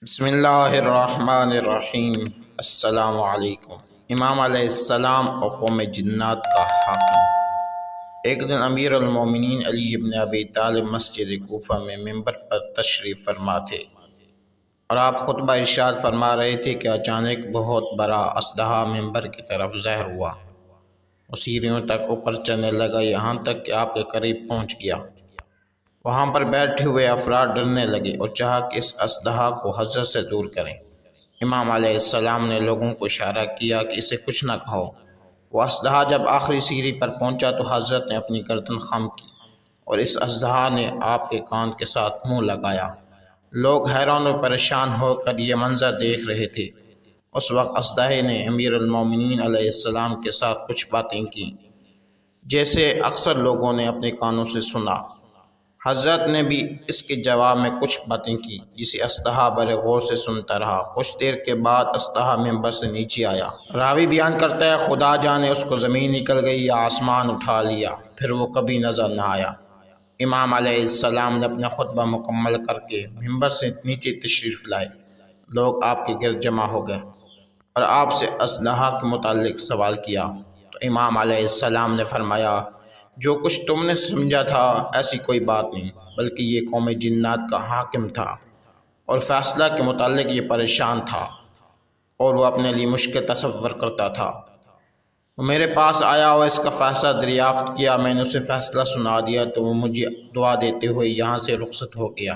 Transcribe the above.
بسم اللہ الرحمن الرحیم۔ السلام علیکم۔ امام علیہ السلام اور قوم جنات کا حاکم۔ ایک دن امیر المومنین علی ابن ابی طالب مسجد کوفہ میں ممبر پر تشریف فرما تھے اور آپ خطبہ ارشاد فرما رہے تھے کہ اچانک بہت بڑا اژدہا ممبر کی طرف ظاہر ہوا اور سیڑھیوں تک اوپر چلنے لگا، یہاں تک کہ آپ کے قریب پہنچ گیا۔ وہاں پر بیٹھے ہوئے افراد ڈرنے لگے اور چاہا کہ اس اژدہا کو حضرت سے دور کریں۔ امام علیہ السلام نے لوگوں کو اشارہ کیا کہ اسے کچھ نہ کہو۔ وہ اژدہا جب آخری سیڑھی پر پہنچا تو حضرت نے اپنی گردن خم کی اور اس اژدہا نے آپ کے کان کے ساتھ منہ لگایا۔ لوگ حیران و پریشان ہو کر یہ منظر دیکھ رہے تھے۔ اس وقت اژدہے نے امیر المومنین علیہ السلام کے ساتھ کچھ باتیں کی جیسے اکثر لوگوں نے اپنے کانوں سے سنا۔ حضرت نے بھی اس کے جواب میں کچھ باتیں کی جسے اژدہا بڑے غور سے سنتا رہا۔ کچھ دیر کے بعد اژدہا ممبر سے نیچے آیا۔ راوی بیان کرتا ہے خدا جانے اس کو زمین نکل گئی یا آسمان اٹھا لیا، پھر وہ کبھی نظر نہ آیا۔ امام علیہ السلام نے اپنا خطبہ مکمل کر کے ممبر سے نیچے تشریف لائے۔ لوگ آپ کے گرد جمع ہو گئے اور آپ سے اژدہا کے متعلق سوال کیا تو امام علیہ السلام نے فرمایا، جو کچھ تم نے سمجھا تھا ایسی کوئی بات نہیں، بلکہ یہ قوم جنات کا حاکم تھا اور فیصلہ کے متعلق یہ پریشان تھا اور وہ اپنے لیے مشکل تصور کرتا تھا۔ وہ میرے پاس آیا اور اس کا فیصلہ دریافت کیا، میں نے اسے فیصلہ سنا دیا تو وہ مجھے دعا دیتے ہوئے یہاں سے رخصت ہو گیا۔